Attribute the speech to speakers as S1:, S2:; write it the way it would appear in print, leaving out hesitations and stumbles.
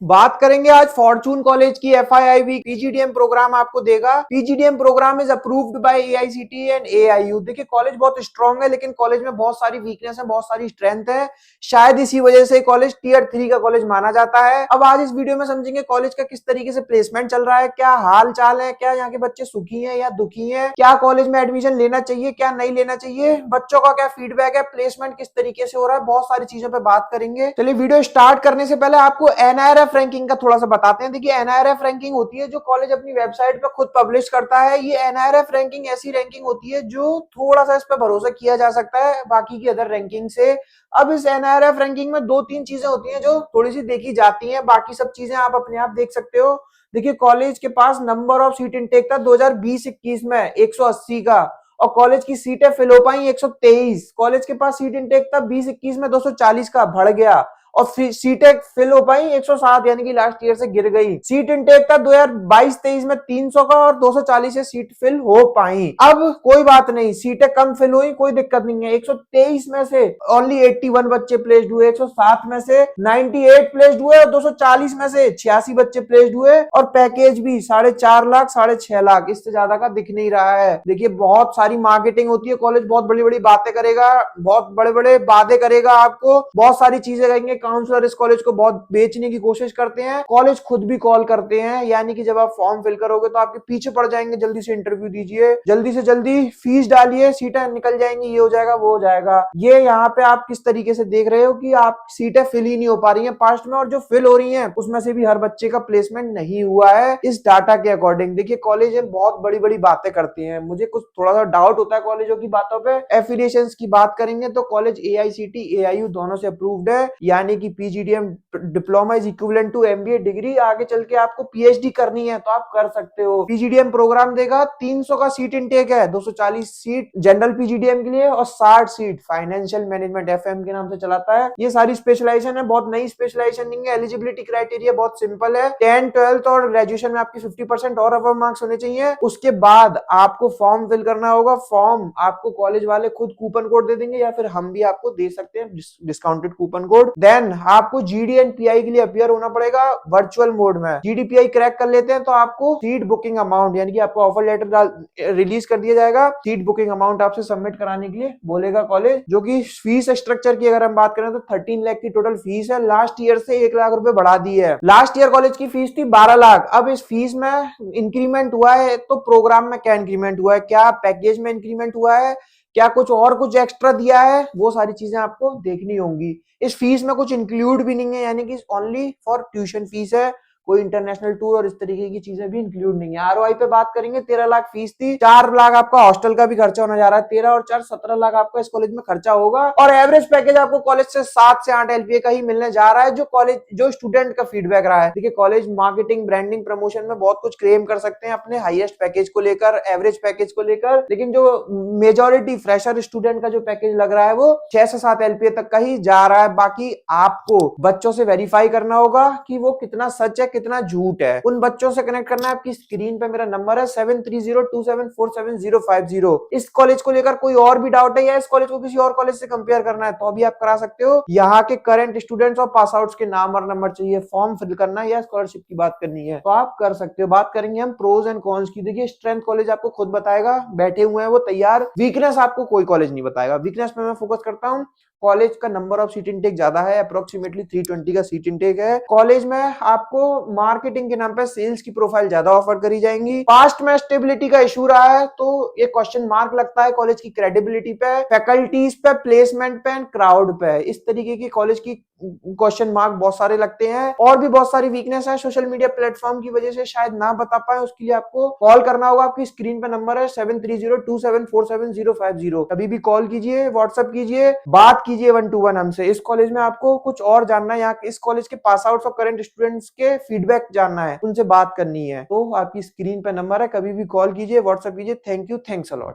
S1: बात करेंगे आज फॉर्चून कॉलेज की। FIIB पीजीडीएम प्रोग्राम आपको देगा। PGDM program is approved by AICTE and AIU. देखिए कॉलेज बहुत स्ट्रांग है, लेकिन कॉलेज में बहुत सारी वीकनेस है, बहुत सारी स्ट्रेंथ है। शायद इसी वजह से कॉलेज टीयर 3 का कॉलेज माना जाता है। अब आज इस वीडियो में समझेंगे कॉलेज का किस तरीके से प्लेसमेंट चल रहा है, क्या हाल चाल है, क्या यहाँ के बच्चे सुखी हैं या दुखी हैं, क्या कॉलेज में एडमिशन लेना चाहिए, क्या नहीं लेना चाहिए, बच्चों का क्या फीडबैक है, प्लेसमेंट किस तरीके से हो रहा है, बहुत सारी चीजों पर बात करेंगे। चलिए वीडियो स्टार्ट करने से पहले आपको एनआईआरएफ रैंकिंग का थोड़ा सा बताते हैं। देखिए एनआईआरएफ रैंकिंग होती है जो कॉलेज अपनी वेबसाइट पर खुद पब्लिश करता है। ये एनआईआरएफ रैंकिंग ऐसी रैंकिंग होती है जो थोड़ा सा इस पर भरोसा किया जा सकता है बाकी की अदर रैंकिंग से। अब इस एनआईआरएफ रैंकिंग में दो तीन चीजें होती हैं जो थोड़ी सी देखी जाती हैं, बाकी सब चीजें आप अपने आप देख सकते हो। देखिए कॉलेज के पास नंबर ऑफ सीट इनटेक था 2020-21 में 180 का, और कॉलेज की सीटें फिल हो पाई 123। कॉलेज के पास सीट इनटेक था 20-21 में 240 का, बढ़ गया। और सीटें फिल हो पाई 107, यानी कि लास्ट ईयर से गिर गई। सीट इनटेक था 2022-23 में 300 का, और 240 से सीट फिल हो पाई। अब कोई बात नहीं, सीटें कम फिल हुई, कोई दिक्कत नहीं है। 123 में से ओनली 81 बच्चे प्लेस्ड हुए, 107 में से 98 प्लेस्ड हुए, और 240 में से 86 बच्चे प्लेस्ड हुए। और पैकेज भी 4.5 लाख 6.5 लाख, इससे ज्यादा का दिख नहीं रहा है। देखिए बहुत सारी मार्केटिंग होती है, कॉलेज बहुत बड़ी बड़ी बातें करेगा, बहुत बड़े बड़े वादे करेगा, आपको बहुत सारी चीजें करेंगे। काउंसलर इस कॉलेज को बहुत बेचने की कोशिश करते हैं, कॉलेज खुद भी कॉल करते हैं, यानी कि जब आप फॉर्म फिल करोगे तो आपके पीछे पड़ जाएंगे, जल्दी से इंटरव्यू दीजिए, जल्दी से जल्दी फीस डालिए, सीटें निकल जाएंगी, ये हो जाएगा वो हो जाएगा। ये यहाँ पे आप किस तरीके से देख रहे हो कि आप सीटें फिल ही नहीं हो पा रही हैं पास्ट में, और जो फिल हो रही हैं उसमें से भी हर बच्चे का प्लेसमेंट नहीं हुआ है इस डाटा के अकॉर्डिंग। देखिए कॉलेज बहुत बड़ी बड़ी बातें करती हैं, मुझे कुछ थोड़ा सा डाउट होता है कॉलेजों की बातों पे। एफिलिएशंस की बात करेंगे तो कॉलेज एआईसीटी एआईयू दोनों से अप्रूव्ड है, यानी कि PGDM diploma is equivalent to MBA degree. आगे चल के आपको पीएचडी करनी है तो आप कर सकते हो। पीजीडीएम प्रोग्राम देगा, 300 का सीट इनटेक है, 240 सीट जनरल पीजीडीएम के लिए और 60 सीट फाइनेंशियल मैनेजमेंट एफएम के नाम से चलाता है। ये सारी स्पेशलाइजेशन है, बहुत नई स्पेशलाइजेशन नहीं है। एलिजिबिलिटी क्राइटेरिया बहुत सिंपल है, 10, 12 और ग्रेजुएशन में आपकी 50% और अबव मार्क्स होने चाहिए। उसके बाद आपको फॉर्म फिल करना होगा। फॉर्म आपको कॉलेज वाले खुद कूपन कोड दे देंगे, या फिर हम भी आपको दे सकते हैं डिस्काउंटेड कूपन कोड। देन आपको जीडी एंड पीआई के लिए अपियर होना पड़ेगा वर्चुअल मोड में। जीडीपीआई क्रैक कर लेते हैं तो आपको सीट बुकिंग अमाउंट, यानी कि आपको ऑफर लेटर रिलीज कर दिया जाएगा। सीट बुकिंग अमाउंट आपसे सबमिट कराने के लिए बोलेगा कॉलेज, जो कि फीस स्ट्रक्चर की अगर हम बात करें तो 13 लाख की टोटल फीस है। लास्ट ईयर से 1 लाख रुपए बढ़ा दी है। लास्ट ईयर कॉलेज की फीस थी 12 लाख। अब इस फीस में इंक्रीमेंट हुआ है, तो प्रोग्राम में क्या इंक्रीमेंट हुआ है, क्या पैकेज में इंक्रीमेंट हुआ है, क्या कुछ और कुछ एक्स्ट्रा दिया है, वो सारी चीजें आपको देखनी होंगी। इस फीस में कुछ इंक्लूड भी नहीं है, यानी कि ओनली फॉर ट्यूशन फीस है, कोई इंटरनेशनल टूर और इस तरीके की चीजें भी इंक्लूड नहीं है। आरओआई पे बात करेंगे, 13 लाख फीस थी, 4 लाख आपका हॉस्टल का भी खर्चा होने जा रहा है, 13 और 4 17 लाख आपका इस कॉलेज में खर्चा होगा। और एवरेज पैकेज आपको कॉलेज से 7 से 8 एलपीए का ही मिलने जा रहा है, जो कॉलेज जो स्टूडेंट का फीडबैक रहा है। देखिए कॉलेज मार्केटिंग ब्रांडिंग प्रमोशन में बहुत कुछ क्लेम कर सकते हैं अपने हाईएस्ट पैकेज को लेकर, एवरेज पैकेज को लेकर, लेकिन जो मेजोरिटी फ्रेशर स्टूडेंट का जो पैकेज लग रहा है वो 6 से 7 एलपीए तक का ही जा रहा है। बाकी आपको बच्चों से वेरीफाई करना होगा कि वो कितना सच है कितना झूठ है। उन बच्चों से कनेक्ट करना है। आपकी स्क्रीन पे मेरा नंबर है 7302747050। इस कॉलेज को लेकर कोई और भी डाउट है या इस कॉलेज को किसी और कॉलेज से कंपेयर करना है तो भी आप करा सकते हो। यहाँ के करंट स्टूडेंट्स और पास आउट्स के नाम और नंबर चाहिए, फॉर्म फिल करना है या स्कॉलरशिप की बात करनी है तो आप कर सकते हो। बात करेंगे हम प्रोज एंड कॉन्स की। देखिए स्ट्रेंथ कॉलेज आपको खुद बताएगा, बैठे हुए हैं वो तैयार। वीकनेस आपको कोई कॉलेज नहीं बताएगा। वीकनेस पे मैं फोकस करता हूँ। कॉलेज का नंबर ऑफ सीट इनटेक ज्यादा है, अप्रोक्सीमेटली 320 का सीट इनटेक है। कॉलेज में आपको मार्केटिंग के नाम पे सेल्स की प्रोफाइल ज्यादा ऑफर करी जाएंगी। पास्ट में स्टेबिलिटी का इशू रहा है तो ये क्वेश्चन मार्क लगता है कॉलेज की क्रेडिबिलिटी पे, फैकल्टीज पे, प्लेसमेंट पे एंड क्राउड पे। इस तरीके की कॉलेज की क्वेश्चन मार्क बहुत सारे लगते हैं। और भी बहुत सारी वीकनेस है, सोशल मीडिया प्लेटफॉर्म की वजह से शायद ना बता पाए, उसके लिए आपको कॉल करना होगा। आपकी स्क्रीन पे नंबर है 7302747050। कभी भी कॉल कीजिए, व्हाट्सएप कीजिए, बात कीजिए 1 to 1 हमसे। इस कॉलेज में आपको कुछ और जानना है, यहाँ इस कॉलेज के पास आउट और करंट स्टूडेंट्स के फीडबैक जानना है, उनसे बात करनी है तो आपकी स्क्रीन पे नंबर है, कभी भी कॉल कीजिए, व्हाट्सएप कीजिए। Thank you, thanks a lot.